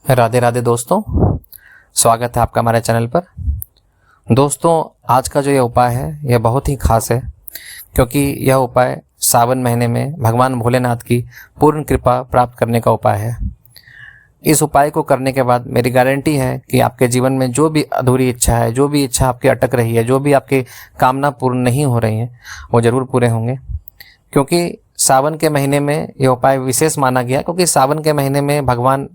राधे राधे दोस्तों, स्वागत है आपका हमारे चैनल पर। दोस्तों, आज का जो यह उपाय है यह बहुत ही खास है, क्योंकि यह उपाय सावन महीने में भगवान भोलेनाथ की पूर्ण कृपा प्राप्त करने का उपाय है। इस उपाय को करने के बाद मेरी गारंटी है कि आपके जीवन में जो भी अधूरी इच्छा है, जो भी इच्छा आपकी अटक रही है, जो भी आपकी कामना पूर्ण नहीं हो रही है, वो ज़रूर पूरे होंगे। क्योंकि सावन के महीने में यह उपाय विशेष माना गया, क्योंकि सावन के महीने में भगवान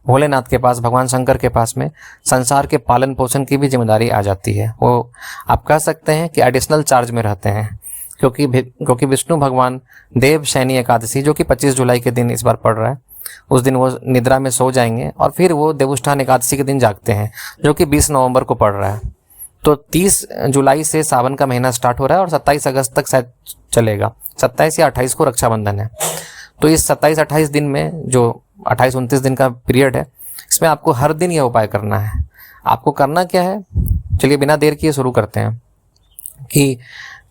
भोलेनाथ के पास, भगवान शंकर के पास में संसार के पालन पोषण की भी जिम्मेदारी आ जाती है। वो आप कह सकते हैं कि एडिशनल चार्ज में रहते हैं, क्योंकि विष्णु भगवान देव शयनी एकादशी, जो कि 25 जुलाई के दिन इस बार पड़ रहा है, उस दिन वो निद्रा में सो जाएंगे और फिर वो देवोत्थान एकादशी के दिन जागते हैं, जो कि 20 नवंबर को पड़ रहा है। तो 30 जुलाई से सावन का महीना स्टार्ट हो रहा है और 27 अगस्त तक शायद चलेगा। 27 या 28 को रक्षाबंधन है। तो इस 27-28 दिन में, जो 28-29 दिन का पीरियड है, इसमें आपको हर दिन यह उपाय करना है। आपको करना क्या है, चलिए बिना देर किए शुरू करते हैं। कि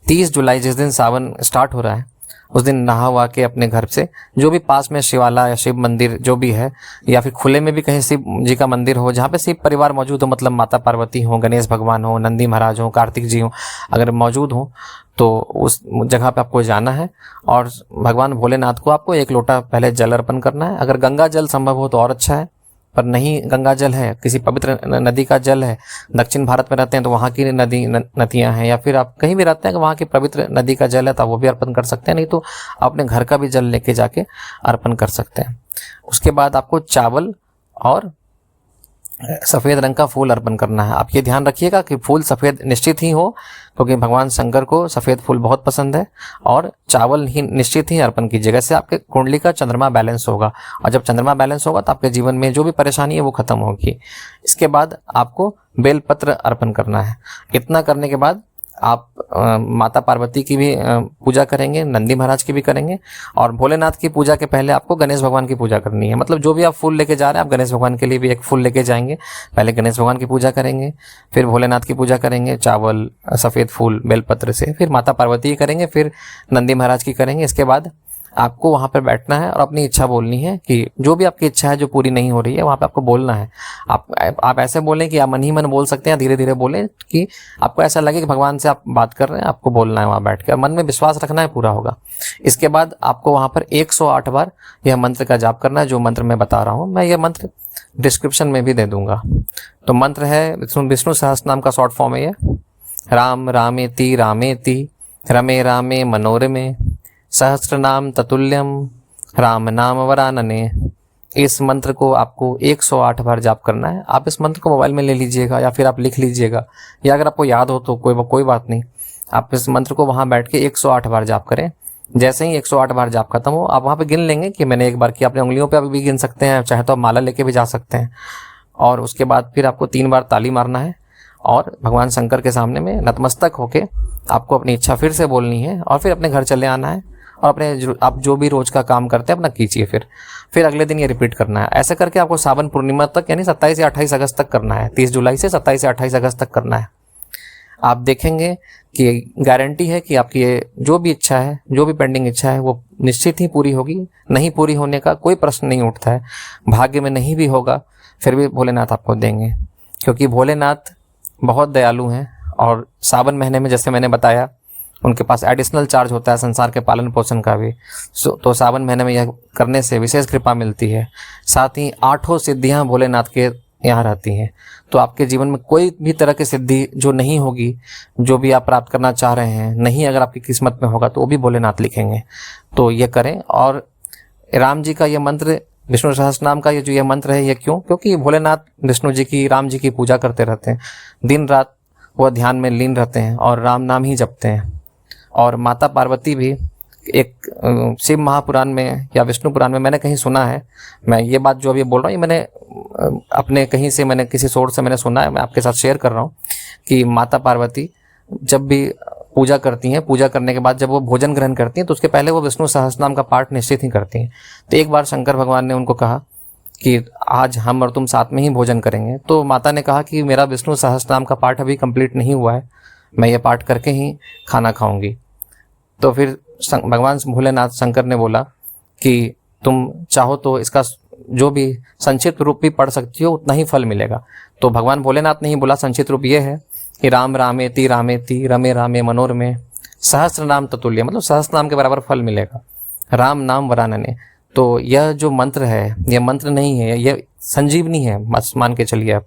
30 जुलाई जिस दिन सावन स्टार्ट हो रहा है, उस दिन नहा हुआ के अपने घर से जो भी पास में शिवाला या शिव मंदिर जो भी है, या फिर खुले में भी कहीं शिव जी का मंदिर हो जहाँ पे शिव परिवार मौजूद हो, मतलब माता पार्वती हो, गणेश भगवान हो, नंदी महाराज हो, कार्तिक जी हो, अगर मौजूद हो तो उस जगह पे आपको जाना है और भगवान भोलेनाथ को आपको 1 लोटा पहले जल अर्पण करना है। अगर गंगा जल संभव हो तो और अच्छा है, पर नहीं गंगा जल है, किसी पवित्र नदी का जल है, दक्षिण भारत में रहते हैं तो वहाँ की नदियाँ हैं, या फिर आप कहीं भी रहते हैं कि वहाँ की पवित्र नदी का जल है तो वो भी अर्पण कर सकते हैं, नहीं तो अपने घर का भी जल लेके जाके अर्पण कर सकते हैं। उसके बाद आपको चावल और सफ़ेद रंग का फूल अर्पण करना है। आप ये ध्यान रखिएगा कि फूल सफ़ेद निश्चित ही हो, क्योंकि भगवान शंकर को सफ़ेद फूल बहुत पसंद है, और चावल ही निश्चित ही अर्पण कीजिएगा। इससे आपके कुंडली का चंद्रमा बैलेंस होगा, और जब चंद्रमा बैलेंस होगा तो आपके जीवन में जो भी परेशानी है वो खत्म होगी। इसके बाद आपको बेलपत्र अर्पण करना है। इतना करने के बाद आप माता पार्वती की भी पूजा करेंगे, नंदी महाराज की भी करेंगे, और भोलेनाथ की पूजा के पहले आपको गणेश भगवान की पूजा करनी है। मतलब जो भी आप फूल लेके जा रहे हैं, आप गणेश भगवान के लिए भी एक फूल लेके जाएंगे। पहले गणेश भगवान की पूजा करेंगे, फिर भोलेनाथ की पूजा करेंगे, चावल, सफ़ेद फूल, बेलपत्र से, फिर माता पार्वती की करेंगे, फिर नंदी महाराज की करेंगे। इसके बाद आपको वहाँ पर बैठना है और अपनी इच्छा बोलनी है कि जो भी आपकी इच्छा है जो पूरी नहीं हो रही है, वहाँ पे आपको बोलना है। आप ऐसे बोलें कि आप मन ही मन बोल सकते हैं, धीरे धीरे बोलें कि आपको ऐसा लगे कि भगवान से आप बात कर रहे हैं, आपको बोलना है वहाँ बैठ के, और मन में विश्वास रखना है, पूरा होगा। इसके बाद आपको वहाँ पर 108 बार यह मंत्र का जाप करना है, जो मंत्र मैं बता रहा हूँ। मैं यह मंत्र डिस्क्रिप्शन में भी दे दूँगा। तो मंत्र है, विष्णु सहस्त्र नाम का शॉर्ट फॉर्म है ये। राम रामेति रामेति रमे रामे मनोरमे सहस्त्र नाम ततुल्यम राम नाम वरानने। इस मंत्र को आपको 108 बार जाप करना है। आप इस मंत्र को मोबाइल में ले लीजिएगा, या फिर आप लिख लीजिएगा, या अगर आपको याद हो तो कोई बात नहीं, आप इस मंत्र को वहाँ बैठ के 108 बार जाप करें। जैसे ही 108 बार जाप खत्म हो, आप वहाँ पे गिन लेंगे कि मैंने एक बार किया। अपने उंगलियों पे आप भी गिन सकते हैं, चाहे तो आप माला लेके भी जा सकते हैं। और उसके बाद फिर आपको 3 बार ताली मारना है, और भगवान शंकर के सामने में नतमस्तक होके आपको अपनी इच्छा फिर से बोलनी है, और फिर अपने घर चले आना है, और अपने आप जो भी रोज का काम करते हैं अपना कीजिए। फिर अगले दिन ये रिपीट करना है। ऐसे करके आपको सावन पूर्णिमा तक, यानी 27 या 28 अगस्त तक करना है। 30 जुलाई से 27 या 28 अगस्त तक करना है। आप देखेंगे कि गारंटी है कि आपकी ये जो भी इच्छा है, जो भी पेंडिंग इच्छा है, वो निश्चित ही पूरी होगी। नहीं पूरी होने का कोई प्रश्न नहीं उठता है। भाग्य में नहीं भी होगा फिर भी भोलेनाथ आपको देंगे, क्योंकि भोलेनाथ बहुत दयालु हैं। और सावन महीने में, जैसे मैंने बताया, उनके पास एडिशनल चार्ज होता है संसार के पालन पोषण का भी। तो सावन महीने में यह करने से विशेष कृपा मिलती है। साथ ही 8 सिद्धियां भोलेनाथ के यहाँ रहती हैं। तो आपके जीवन में कोई भी तरह की सिद्धि जो नहीं होगी, जो भी आप प्राप्त करना चाह रहे हैं, नहीं अगर आपकी किस्मत में होगा तो वो भी भोलेनाथ लिखेंगे। तो ये करें। और राम जी का ये मंत्र, विष्णु सहस्त्र नाम का ये जो ये मंत्र है, ये क्यों? क्योंकि भोलेनाथ विष्णु जी की, राम जी की पूजा करते रहते हैं। दिन रात वह ध्यान में लीन रहते हैं और राम नाम ही जपते हैं। और माता पार्वती भी, एक शिव महापुराण में या विष्णु पुराण में मैंने कहीं सुना है, मैं ये बात जो अभी बोल रहा हूँ, ये मैंने अपने कहीं से, मैंने किसी सोर्स से मैंने सुना है, मैं आपके साथ शेयर कर रहा हूँ कि माता पार्वती जब भी पूजा करती हैं, पूजा करने के बाद जब वो भोजन ग्रहण करती हैं, तो उसके पहले वो विष्णु सहस्त्र नाम का पाठ निश्चित ही करती हैं। तो एक बार शंकर भगवान ने उनको कहा कि आज हम और तुम साथ में ही भोजन करेंगे। तो माता ने कहा कि मेरा विष्णु सहस्त्र नाम का पाठ अभी कंप्लीट नहीं हुआ है, मैं ये पाठ करके ही खाना खाऊंगी। तो फिर भगवान भोलेनाथ शंकर ने बोला कि तुम चाहो तो इसका जो भी संक्षिप्त रूप भी पढ़ सकती हो उतना ही फल मिलेगा। तो भगवान भोलेनाथ ने ही बोला, संक्षिप्त रूप ये है कि राम रामेति रामेति रमे रामे मनोरमे सहस्त्र नाम ततुल्य, मतलब सहस्त्र नाम के बराबर फल मिलेगा, राम नाम वरानने। तो यह जो मंत्र है, यह मंत्र नहीं है, यह संजीवनी है, बस मान के चलिए।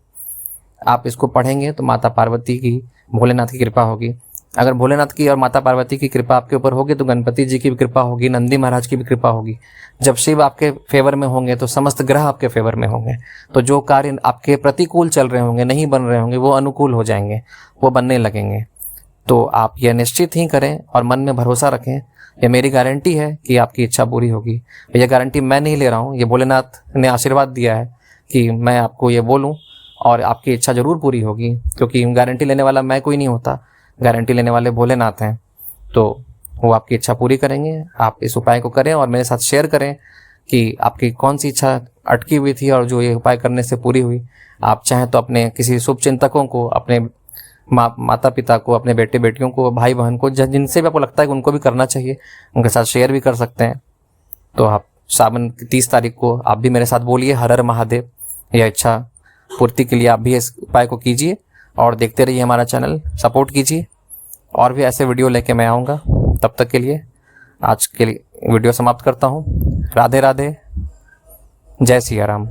आप इसको पढ़ेंगे तो माता पार्वती की, भोलेनाथ की कृपा होगी। अगर भोलेनाथ की और माता पार्वती की कृपा आपके ऊपर होगी तो गणपति जी की भी कृपा होगी, नंदी महाराज की भी कृपा होगी। जब शिव आपके फेवर में होंगे तो समस्त ग्रह आपके फेवर में होंगे। तो जो कार्य आपके प्रतिकूल चल रहे होंगे, नहीं बन रहे होंगे, वो अनुकूल हो जाएंगे, वो बनने लगेंगे। तो आप यह निश्चित ही करें और मन में भरोसा रखें, ये मेरी गारंटी है कि आपकी इच्छा पूरी होगी। यह गारंटी मैं नहीं ले रहा हूँ, ये भोलेनाथ ने आशीर्वाद दिया है कि मैं आपको ये बोलूँ और आपकी इच्छा जरूर पूरी होगी, क्योंकि गारंटी लेने वाला मैं कोई नहीं होता, गारंटी लेने वाले भोलेनाथ हैं। तो वो आपकी इच्छा पूरी करेंगे। आप इस उपाय को करें और मेरे साथ शेयर करें कि आपकी कौन सी इच्छा अटकी हुई थी और जो ये उपाय करने से पूरी हुई। आप चाहें तो अपने किसी शुभ चिंतकों को, अपने माता पिता को, अपने बेटे बेटियों को, भाई बहन को, जिनसे भी आपको लगता है कि उनको भी करना चाहिए, उनके साथ शेयर भी कर सकते हैं। तो आप सावन की 30 तारीख को आप भी मेरे साथ बोलिए हर हर महादेव। यह इच्छा पूर्ति के लिए आप भी इस उपाय को कीजिए और देखते रहिए हमारा चैनल, सपोर्ट कीजिए। और भी ऐसे वीडियो लेके मैं आऊँगा। तब तक के लिए आज के लिए वीडियो समाप्त करता हूँ। राधे राधे, जय सिया राम।